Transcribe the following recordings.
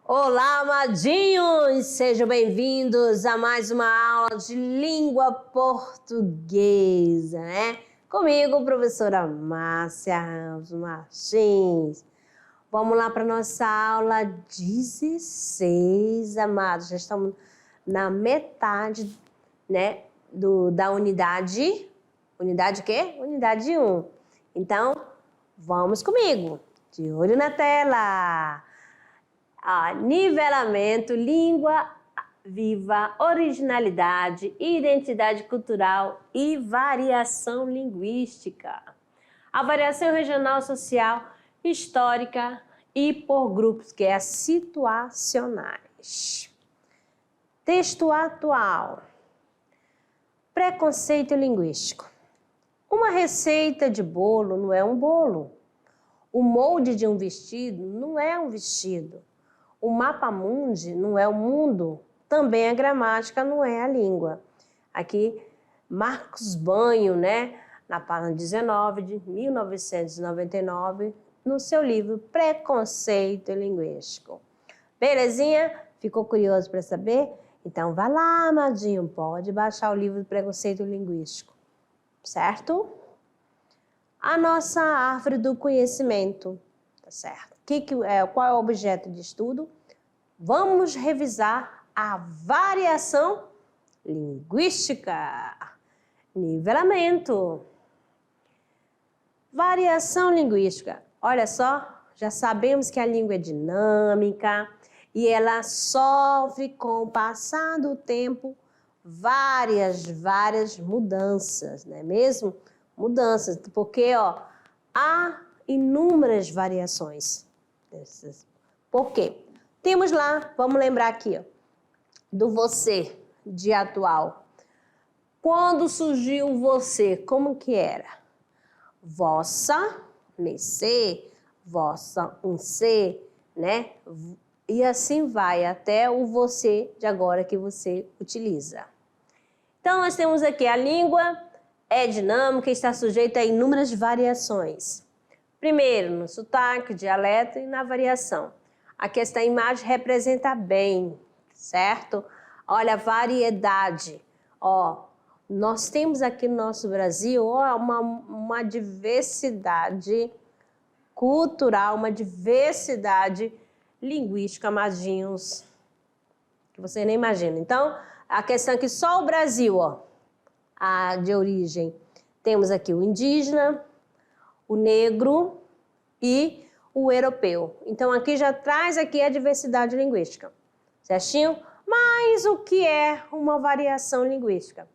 Olá, amadinhos! Sejam bem-vindos a mais uma aula de língua portuguesa, né? Comigo, professora Márcia Ramos Martins. Vamos lá para nossa aula 16, amados. Já estamos na metade, né, da unidade. Unidade o quê? Unidade 1. Então, vamos comigo. De olho na tela. Nivelamento, língua viva, originalidade, identidade cultural e variação linguística. A variação regional, social, histórica e por grupos, que é as situacionais. Texto atual. Preconceito linguístico. Uma receita de bolo não é um bolo. O molde de um vestido não é um vestido. O mapa mundi não é o mundo, também a gramática não é a língua. Aqui, Marcos Banho, né, na página 19 de 1999, no seu livro Preconceito Linguístico. Belezinha? Ficou curioso para saber? Então, vai lá, amadinho, pode baixar o livro do Preconceito Linguístico, certo? A nossa árvore do conhecimento, tá certo? Qual é o objeto de estudo? Vamos revisar a variação linguística. Nivelamento. Variação linguística. Olha só, já sabemos que a língua é dinâmica e ela sofre com o passar do tempo várias mudanças, não é mesmo? Mudanças, porque há inúmeras variações. Por quê? Temos lá, vamos lembrar aqui, do você de atual. Quando surgiu o você, como que era? Vossa, mecê, vossa, unce, né? E assim vai até o você de agora que você utiliza. Então, nós temos aqui a língua é dinâmica e está sujeita a inúmeras variações. Primeiro, no sotaque, dialeto e na variação. Aqui esta imagem representa bem, certo? Olha a variedade. Nós temos aqui no nosso Brasil uma diversidade cultural, uma diversidade linguística, amadinhos, que você nem imagina. Então, a questão é que só o Brasil, de origem, temos aqui o indígena, o negro e o europeu. Então, aqui já traz aqui a diversidade linguística, certinho? Mas o que é uma variação linguística?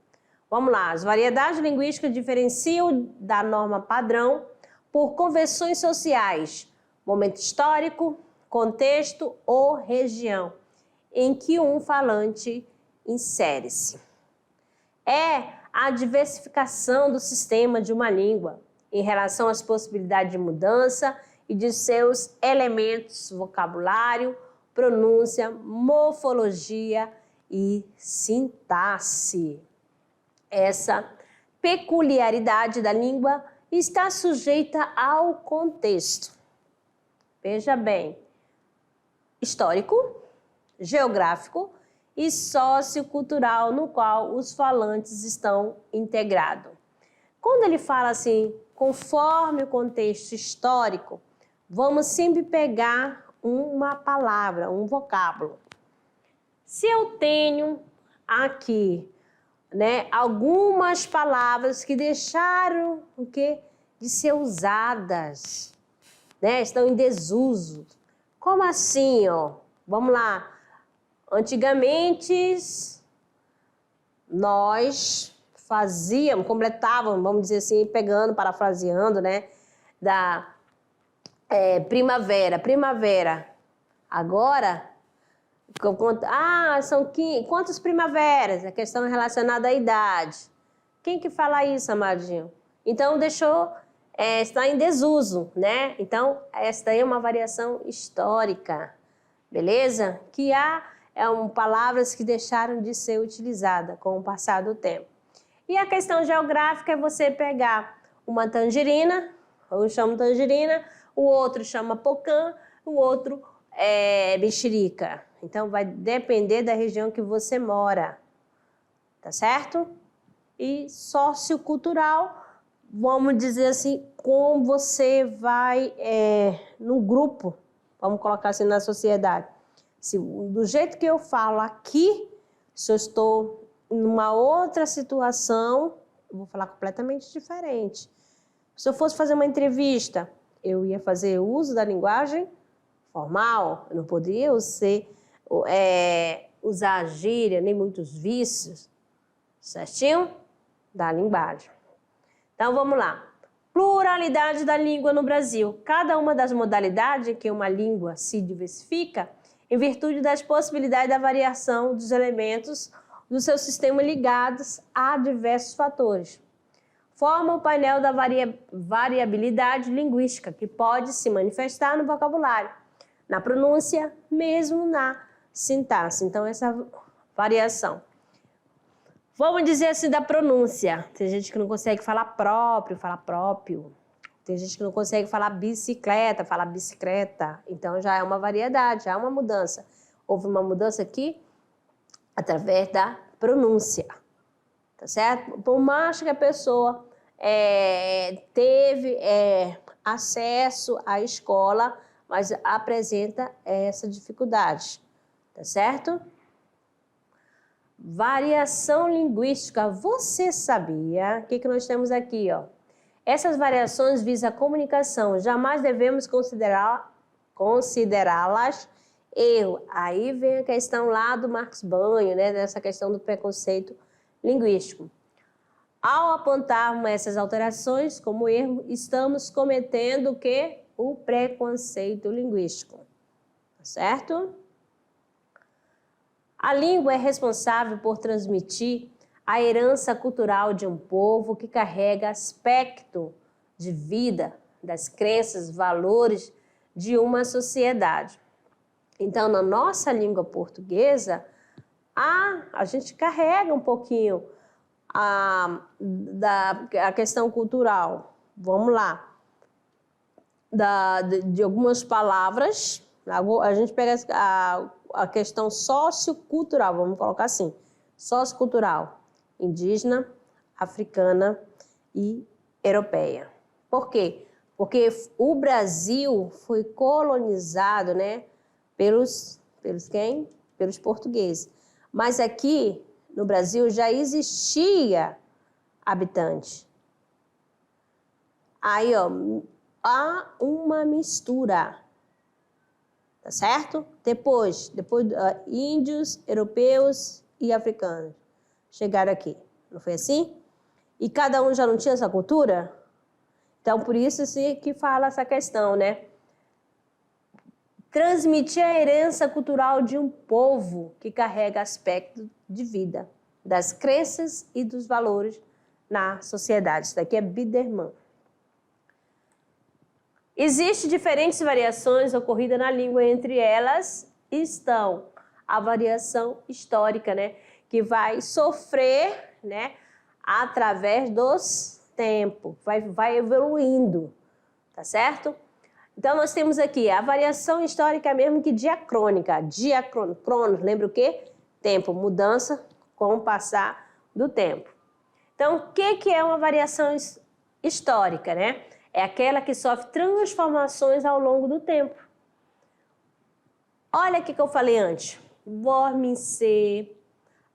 Vamos lá, as variedades linguísticas diferenciam da norma padrão por convenções sociais, momento histórico, contexto ou região em que um falante insere-se. É a diversificação do sistema de uma língua em relação às possibilidades de mudança e de seus elementos, vocabulário, pronúncia, morfologia e sintaxe. Essa peculiaridade da língua está sujeita ao contexto. Veja bem, histórico, geográfico e sociocultural no qual os falantes estão integrados. Quando ele fala assim, conforme o contexto histórico, vamos sempre pegar uma palavra, um vocábulo. Se eu tenho aqui, algumas palavras que deixaram de ser usadas, estão em desuso. Como assim, Vamos lá. Antigamente, nós completávamos, vamos dizer assim, parafraseando, da primavera. Agora, são quantas primaveras? A questão é relacionada à idade. Quem que fala isso, amadinho? Então, está em desuso, Então, esta aí é uma variação histórica, beleza? Que palavras que deixaram de ser utilizadas com o passar do tempo. E a questão geográfica é você pegar uma tangerina, eu chamo tangerina, o outro chama pocã, o outro é mexerica. Então, vai depender da região que você mora, tá certo? E sociocultural, vamos dizer assim, como você vai no grupo, vamos colocar assim na sociedade. Do jeito que eu falo aqui, se eu estou numa outra situação, eu vou falar completamente diferente. Se eu fosse fazer uma entrevista, eu ia fazer uso da linguagem formal, eu não poderia usar gíria, nem muitos vícios, certinho? Da linguagem. Então, vamos lá. Pluralidade da língua no Brasil. Cada uma das modalidades em que uma língua se diversifica, em virtude das possibilidades da variação dos elementos do seu sistema ligados a diversos fatores. Forma o painel da variabilidade linguística, que pode se manifestar no vocabulário, na pronúncia, mesmo na sintaxe. Então, essa variação. Vamos dizer assim da pronúncia. Tem gente que não consegue falar próprio, fala próprio. Tem gente que não consegue falar bicicleta, fala bicicleta. Então, já é uma variedade, já é uma mudança. Houve uma mudança aqui através da pronúncia, tá certo? Por mais que a pessoa teve acesso à escola, mas apresenta essa dificuldade, tá certo? Variação linguística. Você sabia? O que nós temos aqui, ó? Essas variações visam a comunicação. Jamais devemos considerá-las erro. Aí vem a questão lá do Marcos Banho, né? Dessa questão do preconceito linguístico. Ao apontarmos essas alterações como erro, estamos cometendo o quê? O preconceito linguístico. Tá certo? A língua é responsável por transmitir a herança cultural de um povo que carrega aspecto de vida, das crenças, valores de uma sociedade. Então, na nossa língua portuguesa, a gente carrega um pouquinho a questão cultural. Vamos lá. De algumas palavras, a gente pega a questão sociocultural, vamos colocar assim, sociocultural, indígena, africana e europeia. Por quê? Porque o Brasil foi colonizado, né, pelos quem? Pelos portugueses. Mas aqui no Brasil já existia habitante. Aí, ó, há uma mistura. Tá certo? Depois índios, europeus e africanos chegaram aqui. Não foi assim? E cada um já não tinha essa cultura? Então, por isso que fala essa questão, né? Transmitir a herança cultural de um povo que carrega aspecto de vida, das crenças e dos valores na sociedade. Isso daqui é Biderman. Existem diferentes variações ocorridas na língua, entre elas estão a variação histórica, né, que vai sofrer, né, através dos tempos, vai evoluindo, tá certo? Então, nós temos aqui a variação histórica mesmo que diacrônica. Cronos, lembra o quê? Tempo, mudança com o passar do tempo. Então, o que é uma variação histórica, né? É aquela que sofre transformações ao longo do tempo. Olha o que eu falei antes. Vormicê,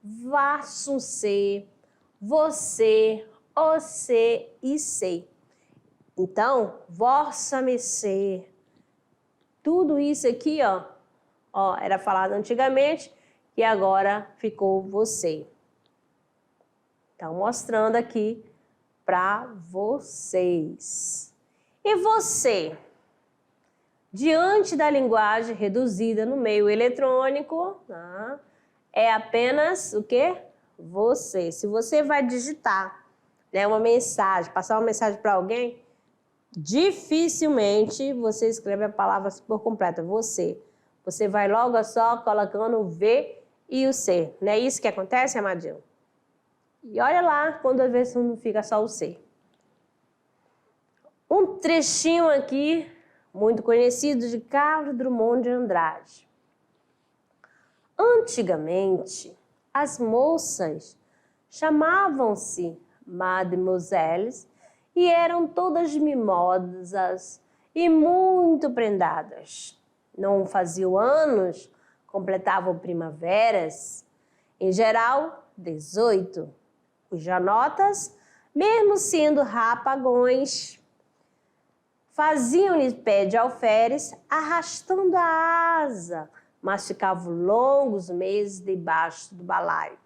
varsumcê, você, você e sei. Então, vossa mercê, tudo isso aqui, ó, era falado antigamente e agora ficou você. Então, mostrando aqui para vocês. E você, diante da linguagem reduzida no meio eletrônico, é apenas o quê? Você. Se você vai digitar, né, uma mensagem, passar uma mensagem para alguém, dificilmente você escreve a palavra por completa, você. você vai logo só colocando o V e o C. Não é isso que acontece, amadinho? E olha lá quando às vezes não fica só o C. Um trechinho aqui, muito conhecido, de Carlos Drummond de Andrade. Antigamente, as moças chamavam-se mademoiselles e eram todas mimosas e muito prendadas. Não faziam anos, completavam primaveras, em geral 18. Os janotas, mesmo sendo rapagões, faziam-lhe pé de alferes, arrastando a asa, mas ficavam longos meses debaixo do balaio.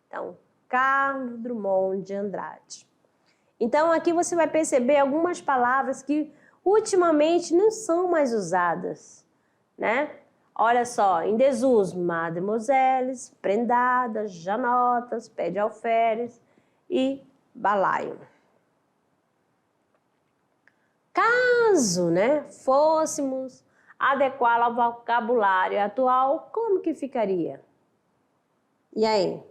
Então, Carlos Drummond de Andrade. Então, aqui você vai perceber algumas palavras que ultimamente não são mais usadas, né? Olha só, em desuso, mademoiselles, prendadas, janotas, pé de alferes e balaio. Caso, né, fôssemos adequá-lo ao vocabulário atual, como que ficaria? E aí?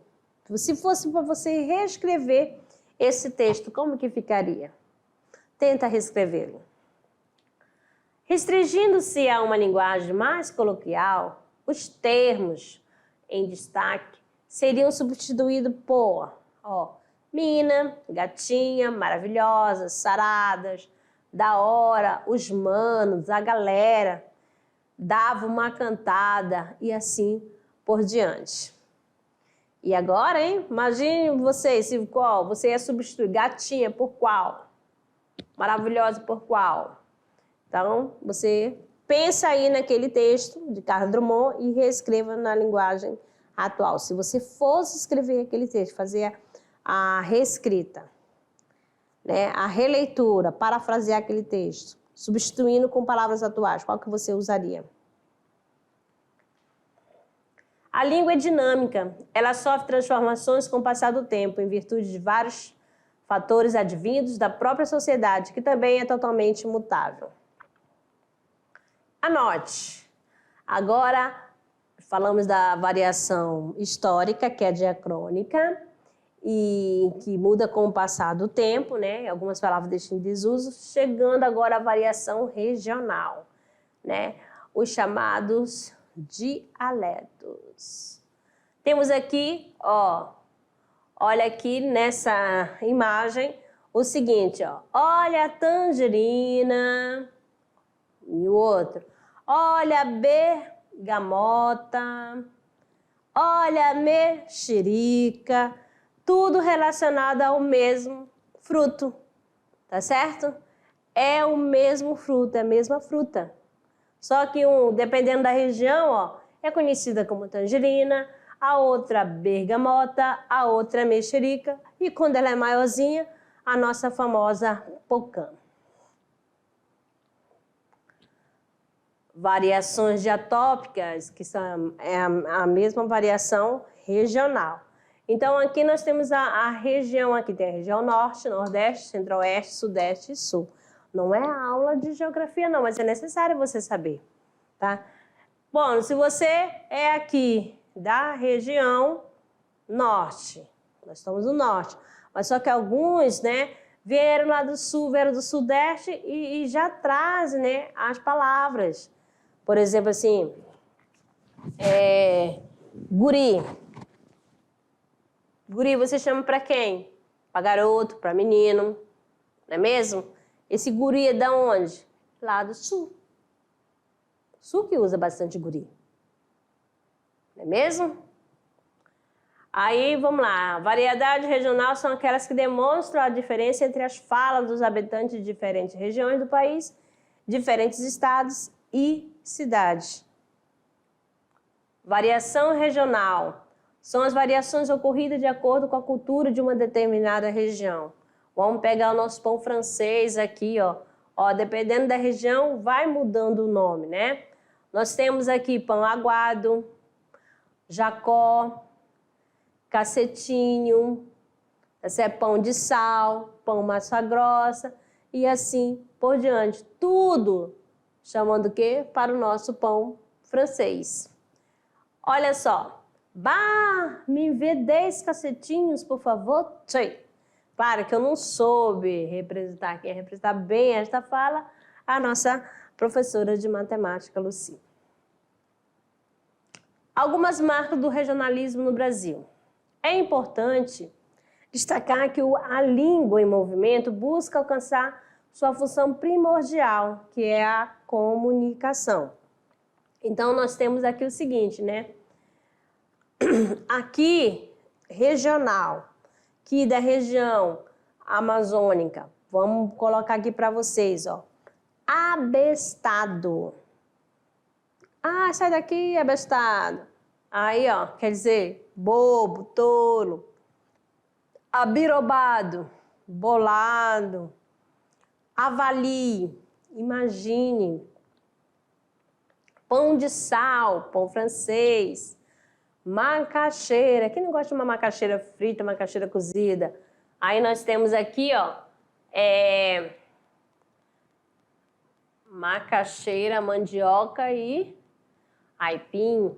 Se fosse para você reescrever esse texto, como que ficaria? Tenta reescrevê-lo. Restringindo-se a uma linguagem mais coloquial, os termos em destaque seriam substituídos por mina, gatinha, maravilhosas, saradas, da hora, os manos, a galera, dava uma cantada e assim por diante. E agora, hein? Imagine você, qual? Você ia substituir gatinha por qual? Maravilhosa por qual? Então, você pensa aí naquele texto de Carlos Drummond e reescreva na linguagem atual. Se você fosse escrever aquele texto, fazer a reescrita, né, a releitura, parafrasear aquele texto, substituindo com palavras atuais, qual que você usaria? A língua é dinâmica, ela sofre transformações com o passar do tempo, em virtude de vários fatores advindos da própria sociedade, que também é totalmente imutável. Anote. Agora, falamos da variação histórica, que é diacrônica, e que muda com o passar do tempo, né? Algumas palavras deixam em desuso, chegando agora à variação regional, né? Os chamados dialetos. Temos aqui, olha aqui nessa imagem o seguinte, olha a tangerina, e o outro, olha a bergamota, olha a mexerica, tudo relacionado ao mesmo fruto, tá certo? É o mesmo fruto, é a mesma fruta. Só que dependendo da região, é conhecida como tangerina, a outra bergamota, a outra mexerica e quando ela é maiorzinha, a nossa famosa pocã. Variações diatópicas, que são a mesma variação regional. Então, aqui nós temos a região, aqui tem a região norte, nordeste, centro-oeste, sudeste e sul. Não é aula de geografia não, mas é necessário você saber, tá? Bom, se você é aqui da região norte, nós estamos no norte, mas só que alguns, né, vieram lá do sul, vieram do sudeste e já trazem, né, as palavras. Por exemplo, assim, guri. Guri você chama para quem? Para garoto, para menino, não é mesmo? Esse guri é da onde? Lá do sul. Sul que usa bastante guri. Não é mesmo? Aí, vamos lá. Variedade regional são aquelas que demonstram a diferença entre as falas dos habitantes de diferentes regiões do país, diferentes estados e cidades. Variação regional são as variações ocorridas de acordo com a cultura de uma determinada região. Vamos pegar o nosso pão francês aqui, dependendo da região, vai mudando o nome, né? Nós temos aqui pão aguado, jacó, cacetinho, esse é pão de sal, pão massa grossa e assim por diante. Tudo chamando o quê? Para o nosso pão francês. Olha só. Bah, me vê 10 cacetinhos, por favor. Tchê. Claro que eu não soube representar. Quem representar bem esta fala, a nossa professora de matemática, Lucy. Algumas marcas do regionalismo no Brasil. É importante destacar que a língua em movimento busca alcançar sua função primordial, que é a comunicação. Então, nós temos aqui o seguinte, né? Aqui, regional, aqui da região amazônica, vamos colocar aqui para vocês, ó. Abestado. Ah, sai daqui, abestado. Aí, ó, quer dizer, bobo, tolo. Abirobado, bolado. Avalie, imagine. Pão de sal, pão francês. Macaxeira. Quem não gosta de uma macaxeira frita, macaxeira cozida? Aí nós temos aqui, ó, macaxeira, mandioca e aipim.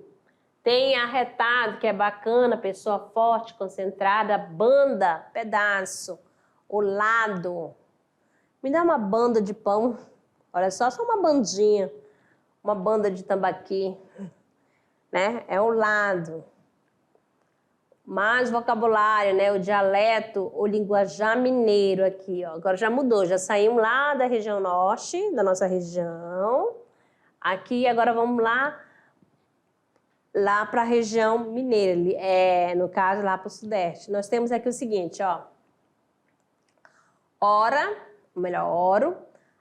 Tem arretado, que é bacana, pessoa forte, concentrada, banda, pedaço, o lado. Me dá uma banda de pão. Olha só uma bandinha, uma banda de tambaqui, né? É o lado. Mais vocabulário, né? O dialeto, o linguajar mineiro aqui, ó. Agora já mudou, já saímos lá da região norte, da nossa região. Aqui agora vamos lá para a região mineira, no caso lá para o sudeste. Nós temos aqui o seguinte, ó. Ora, ou melhor, oro,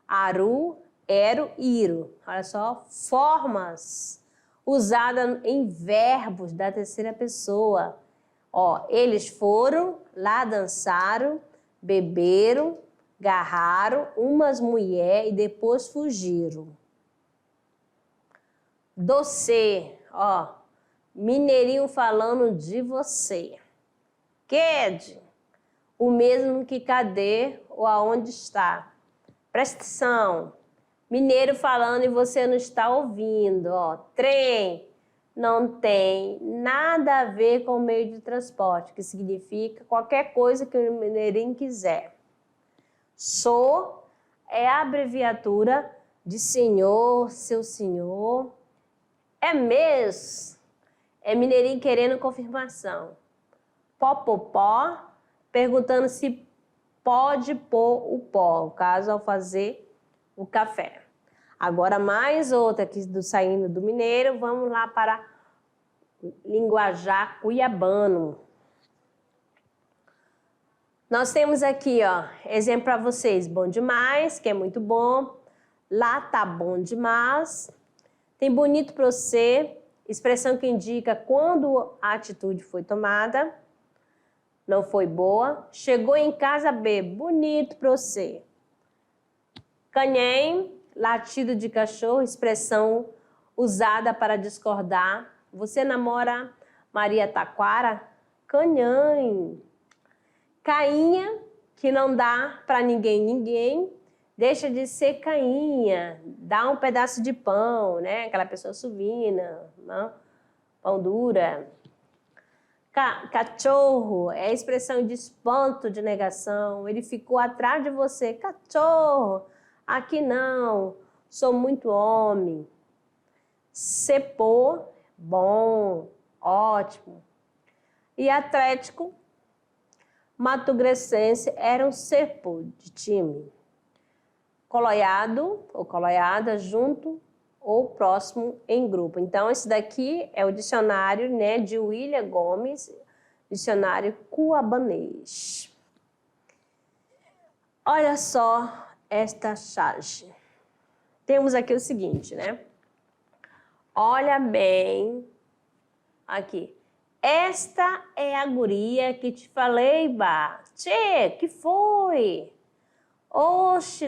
aru, ero, iro. Olha só, formas usadas em verbos da terceira pessoa. Ó, eles foram, lá dançaram, beberam, garraram umas mulheres e depois fugiram. Doce, ó. Mineirinho falando de você. Quede, o mesmo que cadê ou aonde está. Presta atenção. Mineiro falando e você não está ouvindo. Ó. Trem não tem nada a ver com o meio de transporte, que significa qualquer coisa que o mineirinho quiser. Sou é a abreviatura de senhor, seu senhor. É mesmo. É mineirinho querendo confirmação. Pó, perguntando se pode pôr o pó, no caso, ao fazer o café. Agora, mais outra aqui saindo do mineiro, vamos lá para linguajar cuiabano. Nós temos aqui, ó, exemplo para vocês. Bom demais, que é muito bom. Lá tá bom demais. Tem bonito para você. Expressão que indica quando a atitude foi tomada, não foi boa. Chegou em casa B, bonito para você. Canhem, latido de cachorro, expressão usada para discordar. Você namora Maria Taquara? Canhém. Cainha, que não dá para ninguém. Deixa de ser cainha, dá um pedaço de pão, né? Aquela pessoa suvina, não? Pão dura. Cachorro é a expressão de espanto, de negação. Ele ficou atrás de você. Cachorro, aqui não, sou muito homem. Cepô, bom, ótimo. E Atlético, Mato-Grossense era um cepô de time. Coloiado ou coloiada, junto ou próximo em grupo. Então, esse daqui é o dicionário, né, de William Gomes, dicionário cuabanês. Olha só esta charge. Temos aqui o seguinte, né? Olha bem aqui. Esta é a guria que te falei, bah. Tchê, que foi? Oxe,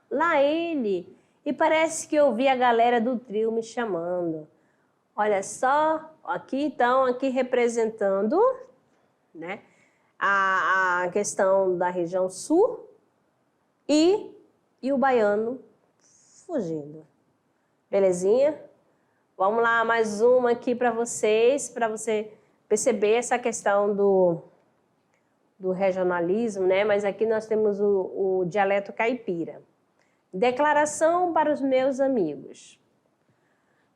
lá ele. E parece que eu vi a galera do trio me chamando. Olha só, aqui então, aqui representando, né, a questão da região sul e o baiano fugindo. Belezinha? Vamos lá, mais uma aqui para vocês, para você perceber essa questão do regionalismo, né? Mas aqui nós temos o dialeto caipira. Declaração para os meus amigos.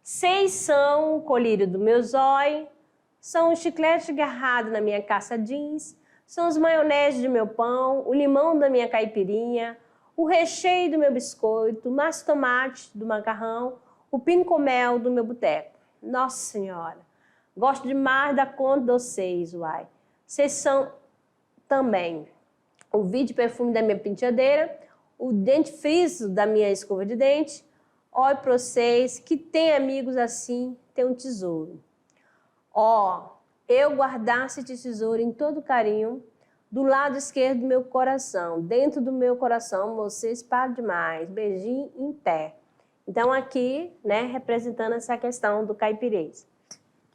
6 são o colírio do meu zóio, são os chicletes agarrados na minha calça jeans, são os maionese do meu pão, o limão da minha caipirinha, o recheio do meu biscoito, o massa tomate do macarrão, o pincomel do meu boteco. Nossa Senhora, gosto demais da conta de vocês, uai. Vocês são também o vídeo perfume da minha penteadeira, o dentifrício da minha escova de dente. Olha para vocês que tem amigos assim, tem um tesouro. Ó, eu guardasse esse tesouro em todo carinho, do lado esquerdo do meu coração, dentro do meu coração, vocês param demais, beijinho em pé. Então aqui, né, representando essa questão do caipirês.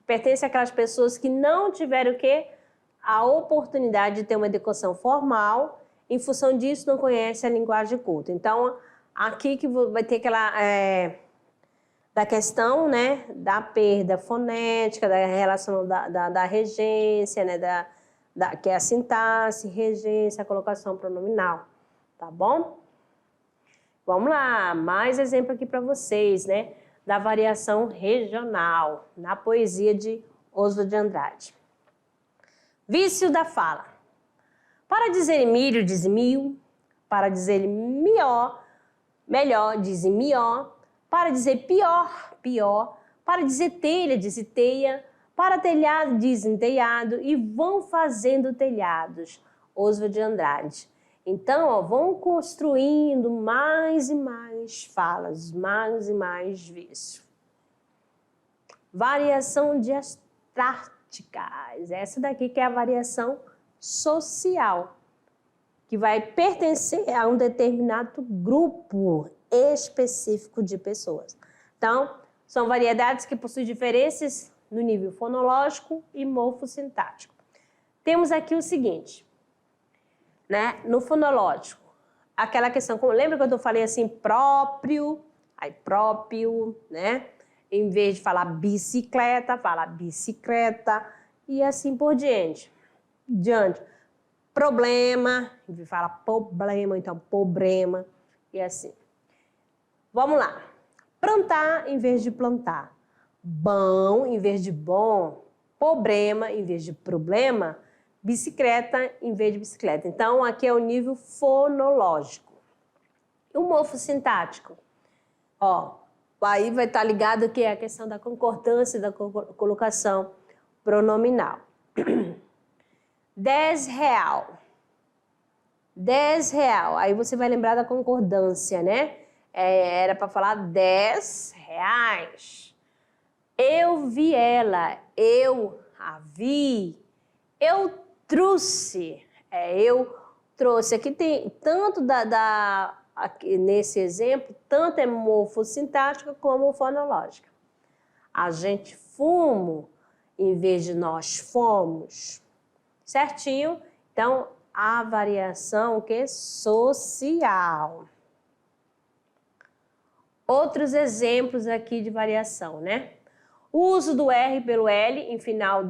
Pertence àquelas pessoas que não tiveram o quê? A oportunidade de ter uma educação formal, em função disso não conhece a linguagem culta. Então, aqui que vai ter aquela da questão, né, da perda fonética, da relação da regência, né, que é a sintaxe, regência, a colocação pronominal, tá bom? Vamos lá, mais exemplo aqui para vocês, né, da variação regional, na poesia de Oswald de Andrade. Vício da fala. Para dizer milho, diz mil. Para dizer melhor, diz mió. Para dizer pior, pior. Para dizer telha, diz teia. Para telhado, diz telhado. E vão fazendo telhados. Oswald de Andrade. Então, ó, vão construindo mais e mais falas, mais e mais vícios. Variação diastráticas. Essa daqui que é a variação social, que vai pertencer a um determinado grupo específico de pessoas. Então, são variedades que possuem diferenças no nível fonológico e morfossintático. Temos aqui o seguinte, né? No fonológico, aquela questão, lembra quando eu falei assim, próprio, aí próprio, né? Em vez de falar bicicleta, fala bicicleta e assim por diante. Problema, em vez de falar problema, então problema e assim. Vamos lá. Plantar em vez de plantar. Bom em vez de bom. Problema em vez de problema. Bicicleta em vez de bicicleta. Então, aqui é o nível fonológico. E o morfossintático? Ó, aí vai estar ligado que é a questão da concordância da colocação pronominal. 10 real. 10 real. Aí você vai lembrar da concordância, né? Era para falar 10 reais. Eu vi ela. Eu a vi. Eu trouxe. Eu trouxe. Aqui tem tanto aqui nesse exemplo, tanto é morfossintática como fonológica. A gente fumo em vez de nós fomos. Certinho? Então, a variação que é social. Outros exemplos aqui de variação, né? O uso do R pelo L em final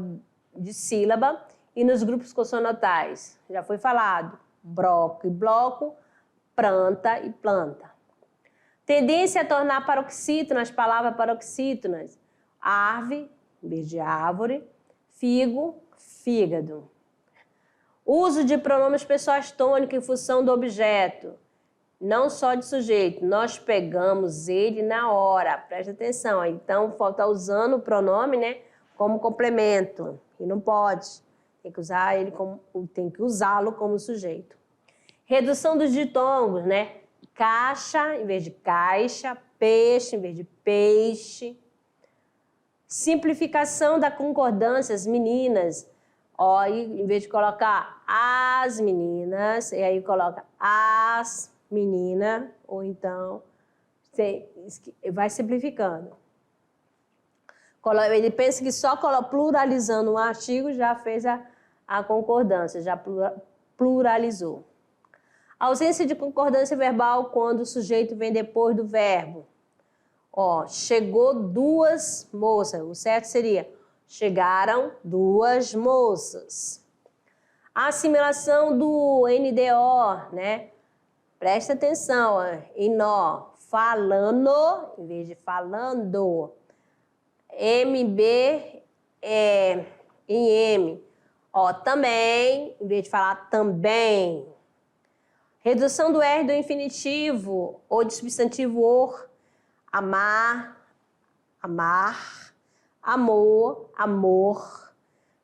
de sílaba e nos grupos consonantais. Já foi falado. Broco e bloco, planta e planta. Tendência a tornar paroxítonas, palavras paroxítonas. Árvore, em vez de árvore. Figo, fígado. Uso de pronomes pessoais tônicos em função do objeto. Não só de sujeito. Nós pegamos ele na hora. Presta atenção. Então, falta usando o pronome, né, como complemento. E não pode. Tem que usar ele tem que usá-lo como sujeito. Redução dos ditongos, né? Caixa em vez de caixa. Peixe em vez de peixe. Simplificação da concordância, as meninas. Ó, em vez de colocar as meninas, e aí coloca as meninas, ou então vai simplificando. Ele pensa que só pluralizando um artigo já fez a concordância, já pluralizou. Ausência de concordância verbal quando o sujeito vem depois do verbo. Ó, chegou 2 moças. O certo seria, chegaram 2 moças. A assimilação do NDO, né? Presta atenção, ó, em nó, falando, em vez de falando. MB em M. Ó, também, em vez de falar também. Redução do R do infinitivo ou de substantivo or. Amar, amar, amor, amor.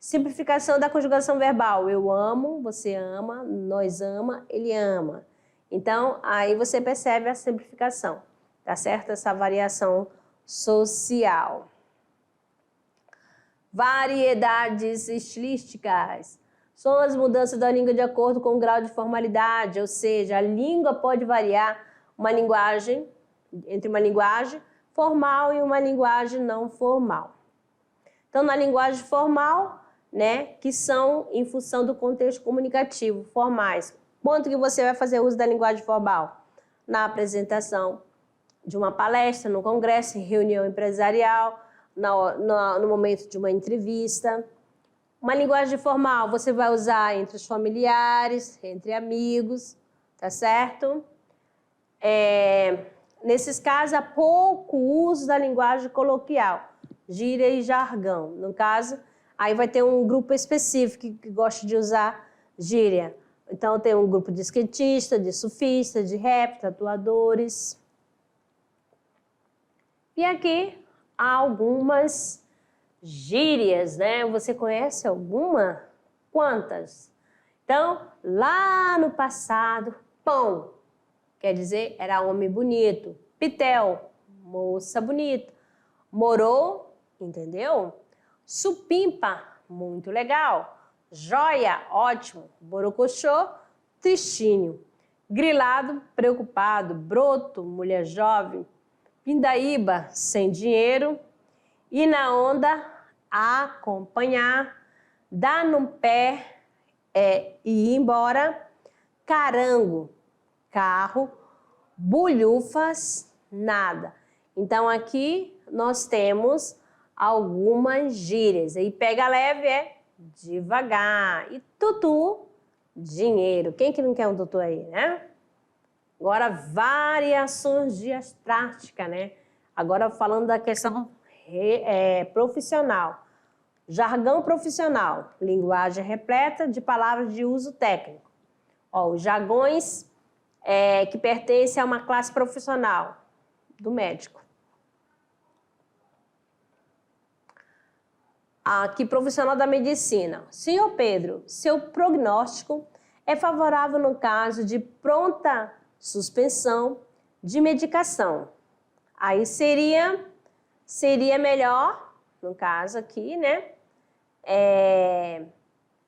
Simplificação da conjugação verbal. Eu amo, você ama, nós ama, ele ama. Então, aí você percebe a simplificação, tá certo? Essa variação social. Variedades estilísticas. São as mudanças da língua de acordo com o grau de formalidade, ou seja, a língua pode variar entre uma linguagem formal e uma linguagem não formal. Então, na linguagem formal, né, que são em função do contexto comunicativo, formais. Quanto que você vai fazer uso da linguagem formal? Na apresentação de uma palestra, no congresso, em reunião empresarial, no momento de uma entrevista. Uma linguagem formal você vai usar entre os familiares, entre amigos, tá certo? Nesses casos, há pouco uso da linguagem coloquial, gíria e jargão. No caso, aí vai ter um grupo específico que gosta de usar gíria. Então, tem um grupo de skatistas, de surfistas, de rap, tatuadores. E aqui há algumas gírias, né? Você conhece alguma? Quantas? Então, lá no passado, pão, quer dizer, era homem bonito. Pitel, moça bonita. Morou, entendeu? Supimpa, muito legal. Joia, ótimo. Borocochô, tristinho. Grilado, preocupado. Broto, mulher jovem. Pindaíba, sem dinheiro. E na onda, acompanhar. Dar no pé, e ir embora. Carango, carro. Bulhufas, nada. Então, aqui nós temos algumas gírias. E pega leve devagar. E tutu, dinheiro. Quem que não quer um tutu aí, né? Agora, variações diastráticas, né? Agora, falando da questão profissional. Jargão profissional. Linguagem repleta de palavras de uso técnico. Ó, os jargões que pertencem a uma classe profissional do médico. Aqui, profissional da medicina. Senhor Pedro, seu prognóstico é favorável no caso de pronta suspensão de medicação. Aí seria melhor, no caso aqui, né?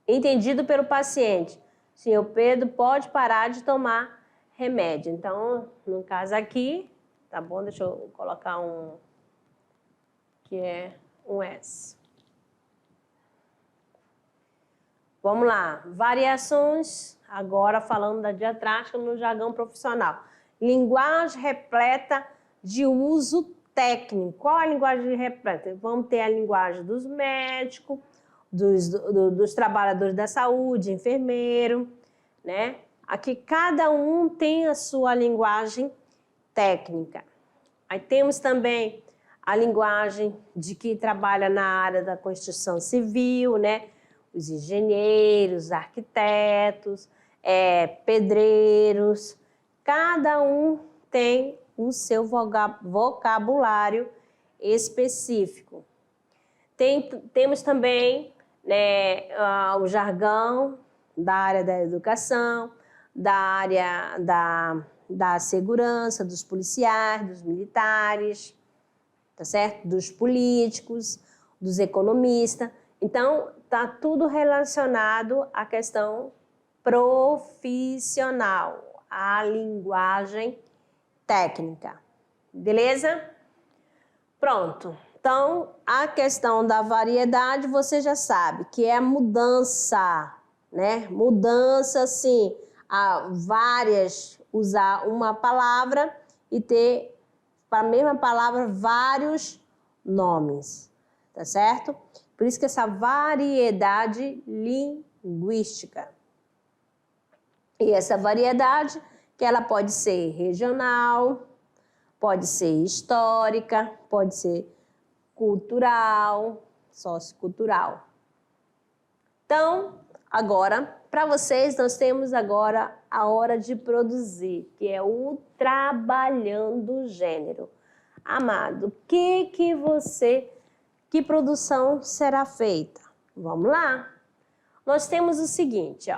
Entendido pelo paciente. Senhor Pedro pode parar de tomar remédio. Então, no caso aqui, tá bom? Deixa eu colocar que é um S. Vamos lá, variações, agora falando da diastrática no jargão profissional. Linguagem repleta de uso técnico. Qual a linguagem repleta? Vamos ter a linguagem dos médicos, dos trabalhadores da saúde, enfermeiro, né? Aqui cada um tem a sua linguagem técnica. Aí temos também a linguagem de quem trabalha na área da construção civil, né? Os engenheiros, arquitetos, pedreiros, cada um tem o seu vocabulário específico. Temos também, né, o jargão da área da educação, da área da segurança, dos policiais, dos militares, tá certo? Dos políticos, dos economistas. Então, está tudo relacionado à questão profissional, à linguagem técnica. Beleza? Pronto. Então, a questão da variedade, você já sabe, que é a mudança, né? Mudança, sim, a várias, usar uma palavra e ter para a mesma palavra vários nomes, tá certo? Por isso que essa variedade linguística. E essa variedade, que ela pode ser regional, pode ser histórica, pode ser cultural, sociocultural. Então, agora, para vocês, nós temos agora a hora de produzir, que é o trabalhando gênero. Amado, que produção será feita? Vamos lá. Nós temos o seguinte,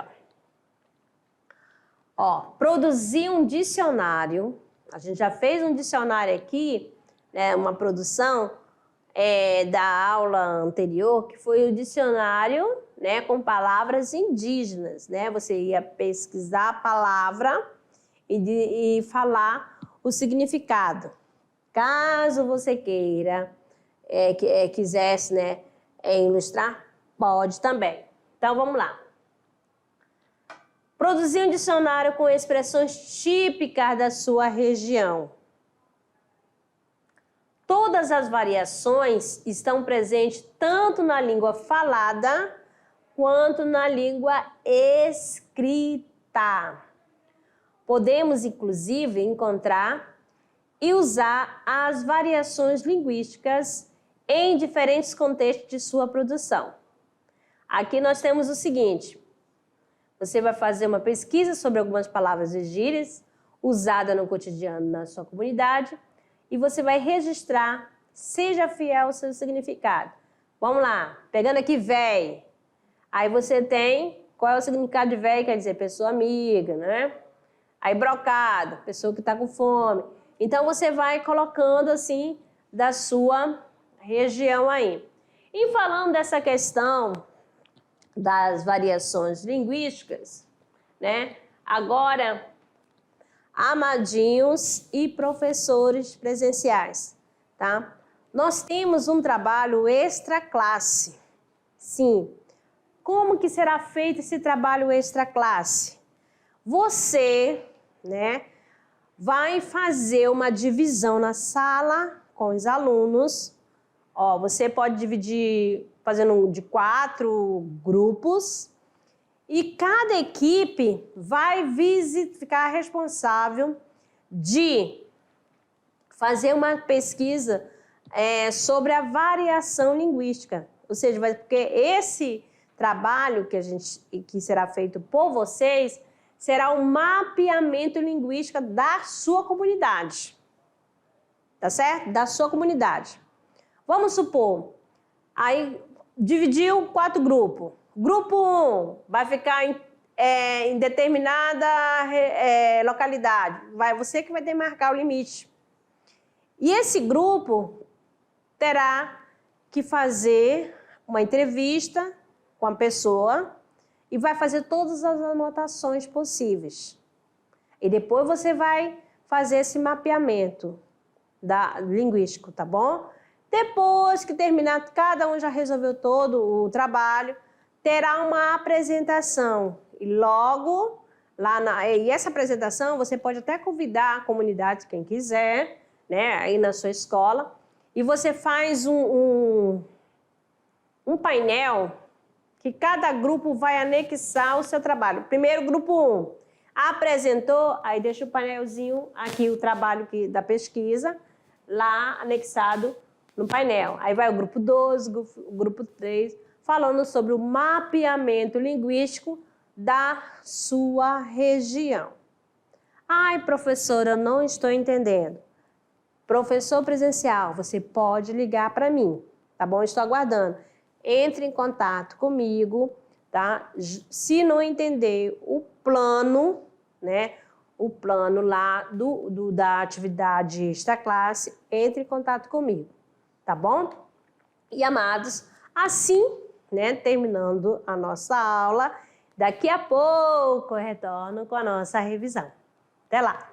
produzir um dicionário. A gente já fez um dicionário aqui, né, uma produção da aula anterior, que foi o dicionário, né, com palavras indígenas, né? Você ia pesquisar a palavra e falar o significado. Caso você queira, quisesse, né, ilustrar, pode também. Então, vamos lá. Produzir um dicionário com expressões típicas da sua região. Todas as variações estão presentes tanto na língua falada quanto na língua escrita. Podemos, inclusive, encontrar e usar as variações linguísticas em diferentes contextos de sua produção. Aqui nós temos o seguinte: você vai fazer uma pesquisa sobre algumas palavras e gírias usadas no cotidiano na sua comunidade e você vai registrar, seja fiel ao seu significado. Vamos lá, pegando aqui véi. Aí você tem, qual é o significado de véi? Quer dizer, pessoa amiga, né? Aí brocado, pessoa que está com fome. Então você vai colocando assim da sua região aí. E falando dessa questão das variações linguísticas, né? Agora, amadinhos e professores presenciais, tá? Nós temos um trabalho extra classe. Sim. Como que será feito esse trabalho extra classe? Você, né, vai fazer uma divisão na sala com os alunos. Você pode dividir fazendo de 4 grupos e cada equipe vai ficar responsável de fazer uma pesquisa sobre a variação linguística. Ou seja, porque esse trabalho que será feito por vocês será um mapeamento linguístico da sua comunidade. Tá certo? Da sua comunidade. Vamos supor, aí dividiu 4 grupos. Grupo 1 vai ficar em determinada localidade. Você que vai demarcar o limite. E esse grupo terá que fazer uma entrevista com a pessoa e vai fazer todas as anotações possíveis. E depois você vai fazer esse mapeamento linguístico, tá bom? Depois que terminar, cada um já resolveu todo o trabalho, terá uma apresentação. E logo, e essa apresentação você pode até convidar a comunidade, quem quiser, né, aí na sua escola, e você faz um painel que cada grupo vai anexar o seu trabalho. Primeiro, grupo 1 apresentou, aí deixa o painelzinho aqui, o trabalho da pesquisa, lá anexado no painel. Aí vai o grupo 2, o grupo 3, falando sobre o mapeamento linguístico da sua região. Ai, professora, eu não estou entendendo. Professor presencial, você pode ligar para mim, tá bom? Estou aguardando. Entre em contato comigo, tá? Se não entender o plano, né? O plano lá da atividade extra classe, entre em contato comigo, tá bom? E amados, assim, né? Terminando a nossa aula, daqui a pouco eu retorno com a nossa revisão. Até lá!